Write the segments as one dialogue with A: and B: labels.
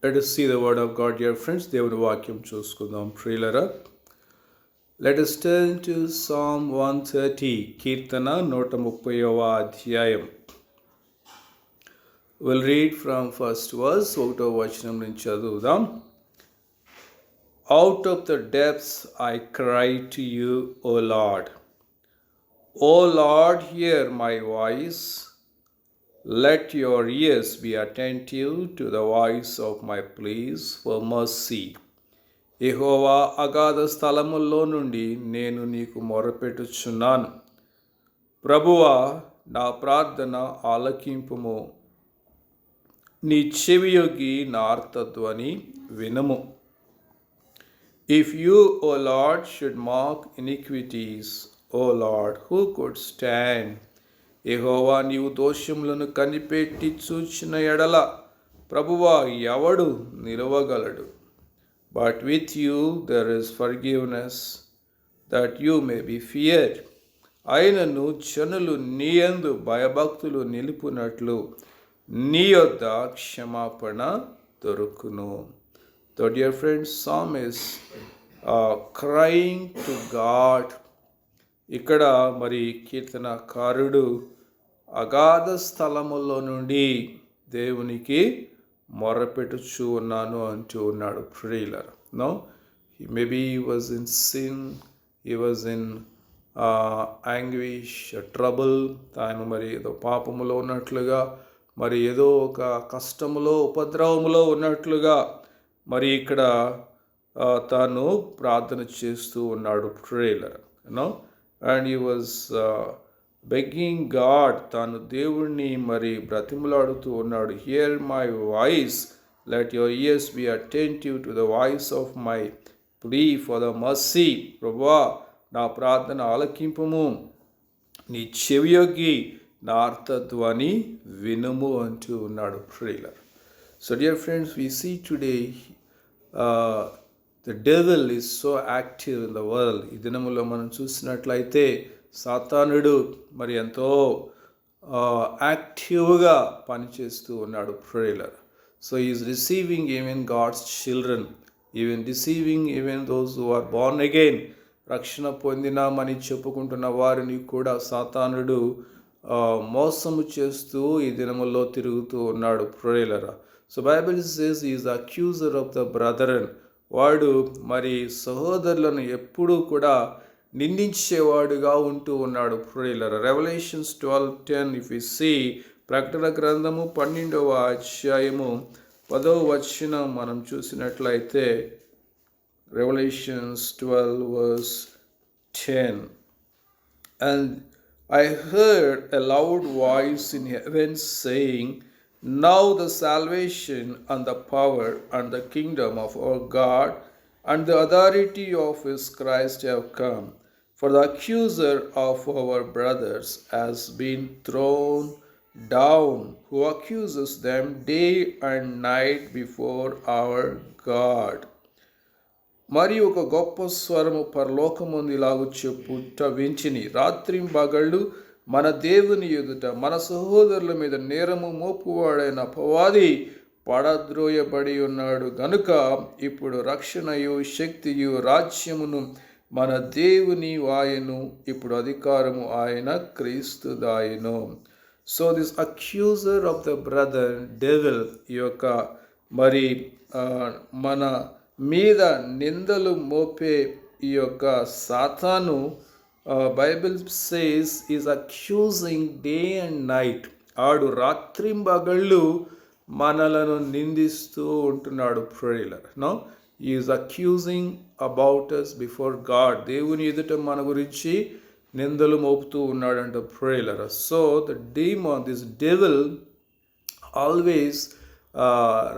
A: Let us see the word of God, dear friends. దేవుని వాక్యం చూసుకుందాం ప్రియులరా. Let us turn to Psalm 130, కీర్తన 130వ అధ్యాయం. We'll read from first verse, 1వ వచనం నుంచి చదువుదాం. Out of the depths I cry to you, O Lord. O Lord, hear my voice. Let your ears be attentive to the voice of my pleas for mercy. యెహోవా అగాధ స్థలముల్లో నుండి నేను నీకు మొరపెట్టుచున్నాను. ప్రభువా, నా ప్రార్థన ఆలకింపుము. నీ చెవియొగ్గి నా ఆర్తధ్వని వినుము. If you, O Lord, should mark iniquities, O Lord, who could stand? యెహోవా, నీవు దోషములను కనిపెట్టి చూచిన ఎడల ప్రభువా ఎవడు నిలవగలడు? But with you there is forgiveness, that you may be feared. అయినను జనులు నీ యందు భయభక్తులు నిలుపునట్లు నీ యొద్ద క్షమాపణ దొరుకును. So dear friends, psalm is crying to God. ఇక్కడ మరి కీర్తనకారుడు అగాధ స్థలములో నుండి దేవునికి మొరపెట్టుచూ ఉన్నాను అంటూ ఉన్నాడు ప్రియులరా. No, maybe he was in sin, he was in anguish, trouble. తాను మరి ఏదో పాపములో ఉన్నట్లుగా, మరి ఏదో ఒక కష్టములో ఉపద్రవములో ఉన్నట్లుగా మరి ఇక్కడ తాను ప్రార్థన చేస్తూ ఉన్నాడు ప్రియులరా. No, and he was begging God, తాను దేవుణ్ణి మరి బ్రతిమలాడుతూ ఉన్నాడు. Hear my voice, let your ears be attentive to the voice of my plea for the mercy. ప్రభువా, నా ప్రార్థన ఆలకింపుము, నీ చెవియొగ్గి నా ఆర్తధ్వని వినుము అంటూ ఉన్నాడు ప్రియులర్. So dear friends, we see today the devil is so active in the world. ఈ దినములో మనం చూసినట్లయితే సాతానుడు మరి ఎంతో యాక్టివ్గా పనిచేస్తూ ఉన్నాడు ప్రియులర్. So is receiving even God's children, even receiving even those who are born again. రక్షణ పొందినామని చెప్పుకుంటున్న వారిని కూడా సాతానుడు మోసము చేస్తూ ఈ దినముల్లో తిరుగుతూ ఉన్నాడు ప్రియులర్. So Bible says is accuser of the brethren. వాడు మరి సహోదరులను ఎప్పుడూ కూడా నిందించేవాడుగా ఉంటూ ఉన్నాడు ప్రియులర్. రెవల్యూషన్స్ 12:10 ఇఫ్ యు సీ, ప్రకటన గ్రంథము 12వ అధ్యాయము 10వ వచనం మనం చూసినట్లయితే, Revelations 12:10, and I heard a loud voice in heaven saying, now the salvation and the power and the kingdom of our God and the authority of his Christ have come. For the accuser of our brothers has been thrown down, who accuses them day and night before our God. మరియు ఒక గొప్ప స్వరము పరలోకమందు ఇలాగు చెప్పుట వింటిని, రాత్రింబగళ్ళు మన దేవుని ఎదుట మన సహోదరుల మీద నేరము మోపువాడైన అపవాది పడద్రోయబడి ఉన్నాడు గనుక ఇప్పుడు రక్షణయు శక్తియు రాజ్యమును మన దేవుని వాయను, ఇప్పుడు అధికారము ఆయన క్రీస్తు దాయను. So this accuser of the brother devil, ఈ యొక్క మరి మన మీద నిందలు మోపే ఈ యొక్క సాతాను, Bible says is accusing day and night. ఆడు రాత్రింబగళ్ళు మనలను నిందిస్తూ ఉంటున్నాడు ప్రియులర్. No, is accusing about us before God. దేవుని ఎదుట మన గురించి నిందలు మోపుతూ ఉన్నాడంట ప్రియులర్. So the demon, this devil always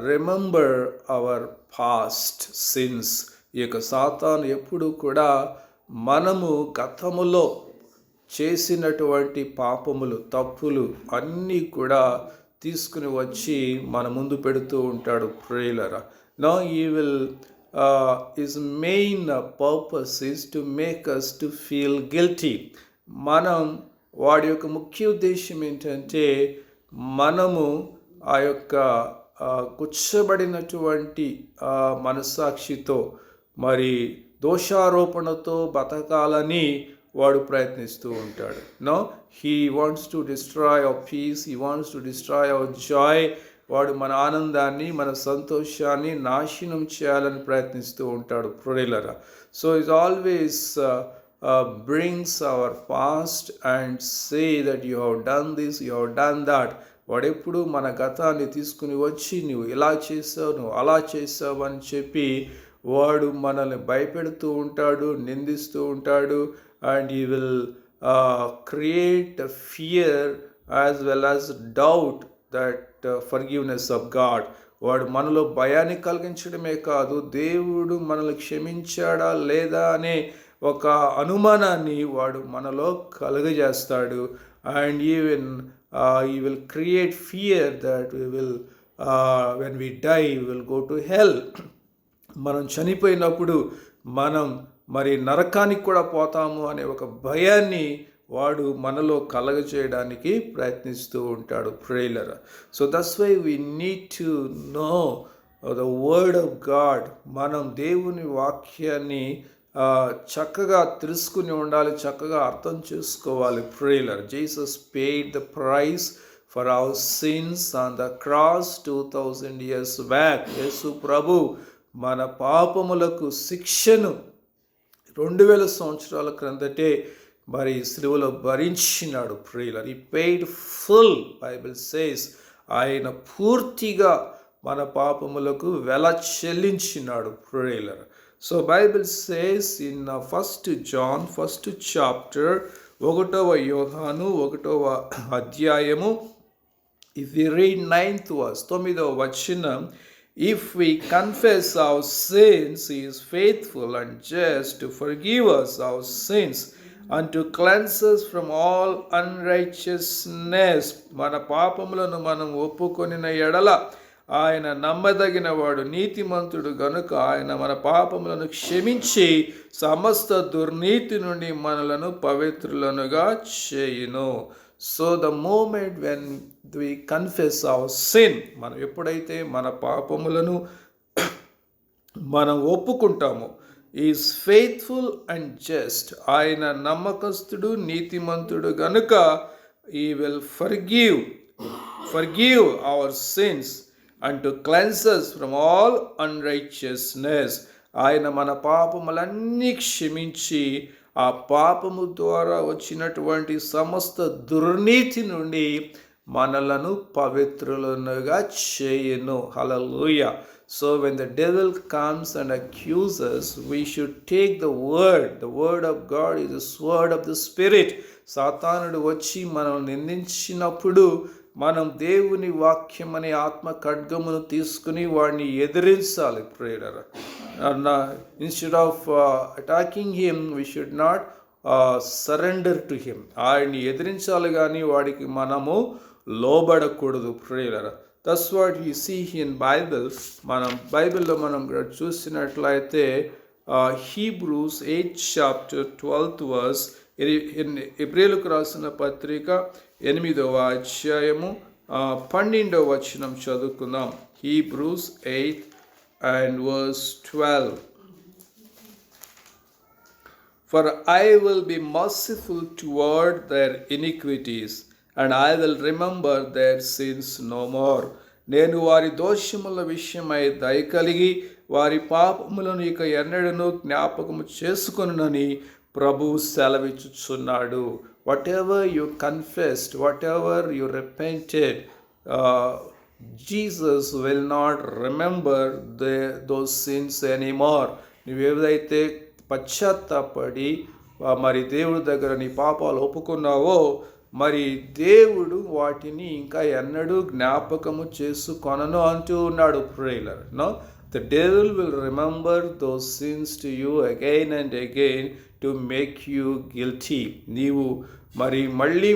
A: remember our past sins. ఈ యొక్క సాతాను ఎప్పుడు కూడా మనము గతములో చేసినటువంటి పాపములు, తప్పులు అన్నీ కూడా తీసుకుని వచ్చి మన ముందు పెడుతూ ఉంటాడు ప్రియులరా. No, he will his main purpose is to make us to feel guilty. మనం వాడి యొక్క ముఖ్య ఉద్దేశం ఏంటంటే మనము ఆ యొక్క కూర్చబడినటువంటి మనస్సాక్షితో మరి దోషారోపణతో బతకాలని వాడు ప్రయత్నిస్తూ ఉంటాడు. No, he wants to destroy our peace, he wants to destroy our joy. వాడు మన ఆనందాన్ని, మన సంతోషాన్ని నాశనం చేయాలని ప్రయత్నిస్తూ ఉంటాడు ప్రియులారా. So it always brings our past and say that you have done this, you have done that. వాడెప్పుడు మన గతాన్ని తీసుకుని వచ్చి నువ్వు ఇలా చేసావు, నువ్వు అలా చేసావు అని చెప్పి వాడు మనల్ని భయపెడుతూ ఉంటాడు, నిందిస్తూ ఉంటాడు. And he will create a fear as well as doubt that forgiveness of God. వాడు మనలో భయాన్ని కలిగించడమే కాదు, దేవుడు మనల్ని క్షమించాడా లేదా అనే ఒక అనుమానాన్ని వాడు మనలో కలుగజేస్తాడు. And even he will create fear that we will when we die we will go to hell. మనం చనిపోయినప్పుడు మనం మరి నరకానికి కూడా పోతాము అనే ఒక భయాన్ని వాడు మనలో కలగజేయడానికి ప్రయత్నిస్తూ ఉంటాడు ప్రేయర్. So that's why we need to know the word of God. మనం దేవుని వాక్యాన్ని చక్కగా తెలుసుకుని ఉండాలి, చక్కగా అర్థం చేసుకోవాలి ప్రేయర్. Jesus paid the price for our sins on the cross 2000 years back. యేసు ప్రభు మన పాపములకు శిక్షను 2000 సంవత్సరాల క్రిందటే మరి సిలువలో భరించినాడు ప్రియులారా. హి పెయిడ్ ఫుల్. బైబిల్ సేస్ ఆయన పూర్తిగా మన పాపములకు వెల చెల్లించినాడు ప్రియులారా. So Bible says in 1 John 1st chapter 1వ యోహాను 1వ అధ్యాయము, if we read 9th verse 9వ వచనం, if we confess our sins, he is faithful and just to forgive us our sins and to cleanse us from all unrighteousness. మన పాపములను మనం ఒప్పుకొనిన ఎడల ఆయన నమ్మదగిన వాడు, నీతిమంతుడు గనుక ఆయన మన పాపములను క్షమించి సమస్త దుర్నీతి నుండి మనలను పవిత్రులనుగా చేయును. So the moment when we confess our sin, మనం ఎప్పుడైతే మన పాపములను మనం ఒప్పుకుంటామో, ఈజ్ ఫెయిత్ఫుల్ అండ్ జస్ట్, ఆయన నమ్మకస్తుడు నీతిమంతుడు గనుక he will forgive our sins and to cleanse us from all unrighteousness. ఆయన మన పాపములన్నీ క్షమించి ఆ పాపము ద్వారా వచ్చినటువంటి సమస్త దుర్నీతి నుండి మనలను పవిత్రులనుగా చేయును. హల్లెలూయా. So when the devil comes and accuses, we should take the word of God is the sword of the spirit. సాతానుడు వచ్చి మనల్ని నిందించినప్పుడు మనం దేవుని వాక్యం అనే ఆత్మ ఖడ్గమును తీసుకుని వాడిని ఎదిరించాలి ప్రేయర్. Instead of attacking him we should not surrender to him. ఆయన్ని ఎదిరించాలి కానీ వాడికి మనము లోబడకూడదు prayer. That's what we see in Bible. మనం బైబిల్లో మనం చూసినట్లయితే Hebrews 8th chapter 12th verse, హెబ్రీయులకు రాసిన పత్రిక 8వ అధ్యాయము 12వ వచనం చదువుకుందాం. Hebrews 8 and verse 12. For I will be merciful toward their iniquities and I will remember their sins no more. నేను వారి దోషముల విషయమై దయ కలిగి వారి పాపములను ఇక ఎన్నడను జ్ఞాపకము చేసుకొనునని ప్రభువు సెలవిచ్చుచున్నాడు. Whatever you confessed, whatever you repented, Jesus will not remember those sins anymore. నువ్వేదైతే పశ్చాత్తాపడి మరి దేవుడి దగ్గర నీ పాపాలు ఒప్పుకున్నావో మరి దేవుడు వాటిని ఇంకా ఎన్నడూ జ్ఞాపకము చేసుకొనను అంటూ ఉన్నాడు prayer. No, the devil will remember those sins to you again and again to make you guilty. నీవు మరి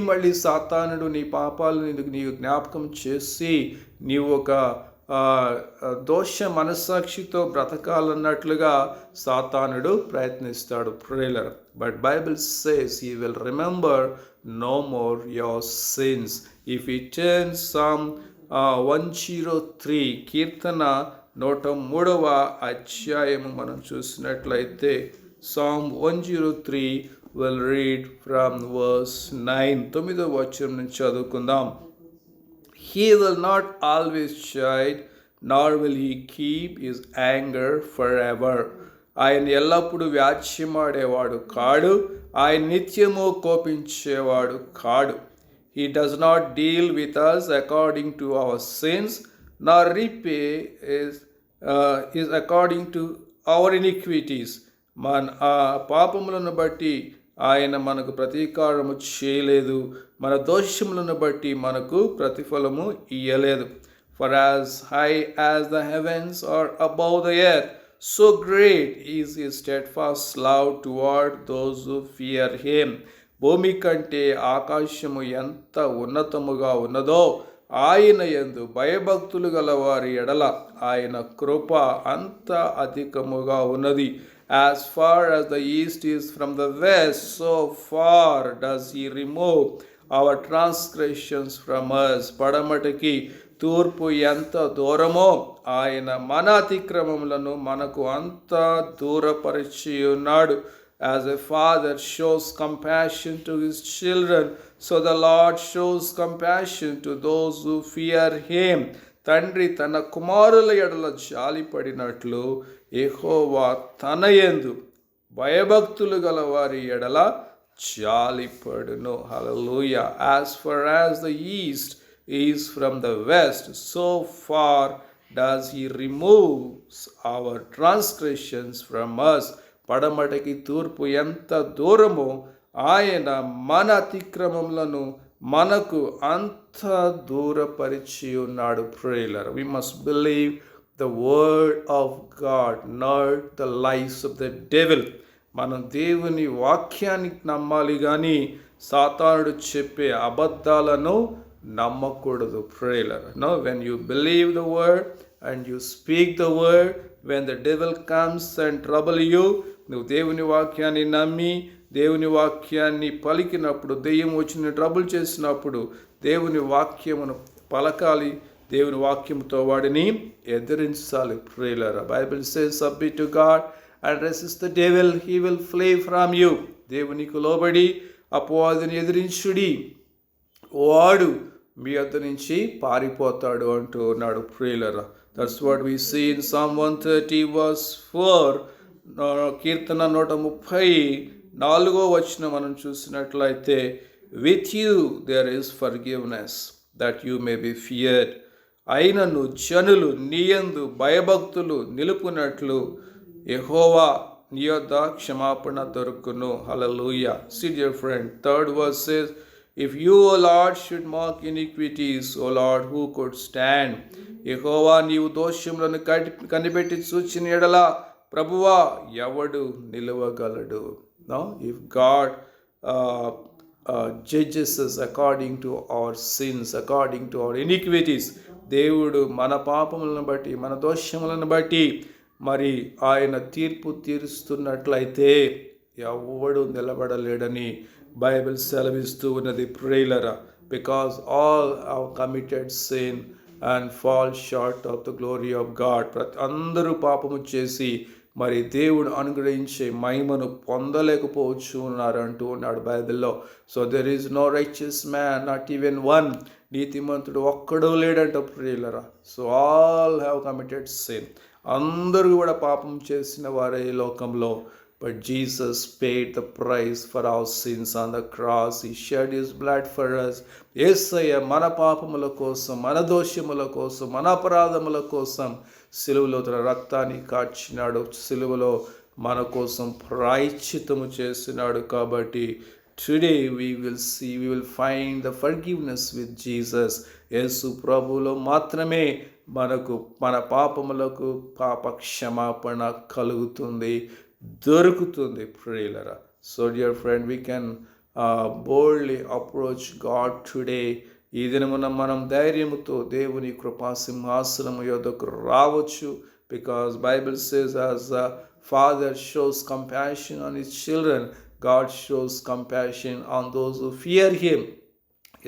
A: మళ్ళీ సాతానుడు నీ పాపాలను నీవు జ్ఞాపకం చేసి నీవు ఒక దోష మనస్సాక్షితో బ్రతకాలన్నట్లుగా సాతానుడు ప్రయత్నిస్తాడు prayer. But Bible says he will remember no more your sins. If we turn some 103 కీర్తన 103వ అధ్యాయము మనం చూసినట్లయితే Psalm 103 will read from verse 9. 9వ వచనం నుంచి చదువుకుందాం. He will not always chide, nor will he keep his anger forever. ఆయన ఎల్లప్పుడూ వ్యాజ్యమాడేవాడు కాడు, ఆయన నిత్యము కోపించేవాడు కాడు. He does not deal with us according to our sins, nor repay is according to our iniquities. మన పాపములను బట్టి ఆయన మనకు ప్రతీకారము చేయలేదు, మన దోషములను బట్టి మనకు ప్రతిఫలము ఇయ్యలేదు. For as high as the heavens are above the earth, so great is his steadfast love toward those who fear him. భూమి కంటే ఆకాశము ఎంత ఉన్నతముగా ఉన్నదో ఆయన యందు భయభక్తులు గల వారి ఎడల ఆయన కృప అంత అధికముగా ఉన్నది. As far as the east is from the west, so far does he remove our transgressions from us. పడమటికి తూర్పు ఎంత దూరమో ఆయన మన అతిక్రమములను మనకు అంత దూరపరిచి ఉన్నాడు. As a father shows compassion to his children, so the Lord shows compassion to those who fear him. తండ్రి తన కుమారుల ఎడల జాలిపడినట్లు యెహోవా తన యందు భయభక్తులు గల వారి ఎడల జాలిపడును. హల్లెలూయా. As far as the east is from the west, so far does he remove our transgressions from us. పడమటికి తూర్పు ఎంత దూరమో ఆయన మన అతిక్రమములను మనకు అంత దూరపరిచి ఉన్నాడు. Prayer, we must believe the word of God, not the lies of the devil. మనం దేవుని వాక్యాన్ని నమ్మాలి కానీ సాతానుడు చెప్పే అబద్ధాలను నమ్మకూడదు. Prayer, no, when you believe the word and you speak the word, when the devil comes and trouble you, నువ్వు దేవుని వాక్యాన్ని నమ్మి దేవుని వాక్యాన్ని పలికినప్పుడు, దెయ్యం వచ్చి ట్రబుల్ చేసినప్పుడు దేవుని వాక్యమును పలకాలి, దేవుని వాక్యంతో వాడిని ఎదిరించాలి. ప్రేయర్, Bible says submit to God and resist the devil, he will flee from you. దేవునికి లోబడి అపవాదిని ఎదిరించుడి, వాడు మీ వద్ద నుంచి పారిపోతాడు అంటూ ఉన్నాడు. Prayer, that's what we see in Psalm 130 verse 4. కీర్తన 134వ వచనం మనం చూసినట్లయితే, with you there is forgiveness that you may be feared. అయినను జనులు నీయందు భయభక్తులు నిలుపునట్లు యెహోవా నీ యొద్ద క్షమాపణ దొరుకును. హల్లెలూయా. See dear friend, third verse says, if you, O Lord, should mark iniquities, O Lord, who could stand? యెహోవా నీవు దోషములను కనిపెట్టి చూచిన ఎడల ప్రభువా ఎవడు నిలవగలడు? No, if God judges us according to our sins, according to our iniquities, దేవుడు మన పాపములను బట్టి మన దోషములను బట్టి మరి ఆయన తీర్పు తీరుస్తున్నట్లయితే ఎవడు నిలబడలేడని బైబిల్ సెలవిస్తూ ఉన్నది. Prayer, because all have committed sin and fall short of the glory of God. అందరూ పాపము చేసి మరి దేవుడు అనుగ్రహించే మహిమను పొందలేకపోవచ్చు ఉన్నారు అంటూ ఉన్నాడు బైబిల్లో. So there is no righteous man, not even one. నీతిమంతుడు ఒక్కడూ లేడంట ప్రియులరా. So all have committed sin. అందరూ కూడా పాపం చేసిన వారే ఈ లోకంలో. But Jesus paid the price for our sins on the cross. He shed his blood for us. యేసయ్య మన పాపముల కోసం, మన దోషముల కోసం, మన అపరాధముల కోసం సిలువలో తన రక్తాన్ని కార్చినాడు. సిలువలో మన కోసం ప్రాయశ్చిత్తము చేసినాడు. కాబట్టి today we will find the forgiveness with Jesus. యేసు ప్రభువులో మాత్రమే మనకు మన పాపములకు పాప క్షమాపణ కలుగుతుంది, దొరుకుతుంది ప్రియులరా. So dear friend, we can boldly approach God today. ఈ దినమున మనం ధైర్యముతో దేవుని కృపా సింహాసనము యొద్దకు రావచ్చు. Because Bible says as a father shows compassion on his children, God shows compassion on those who fear him.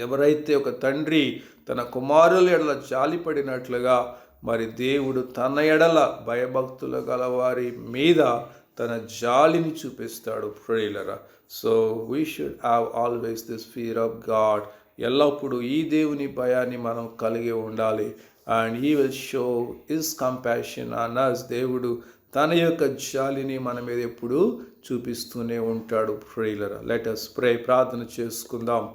A: ఎవరైతే ఒక తండ్రి తన కుమారుల ఎడల జాలిపడినట్లుగా మరి దేవుడు తన ఎడల భయభక్తులు గల వారి మీద తన జాలిని చూపిస్తాడు ప్రియులరా. So we should have always this fear of God. ఎల్లప్పుడూ ఈ దేవుని భయాన్ని మనం కలిగి ఉండాలి. And he will show his compassion on us. దేవుడు తన యొక్క జాలిని మన మీద ఎప్పుడు చూపిస్తూనే ఉంటాడు ప్రియులరా. Let us pray. ప్రార్థన చేసుకుందాం.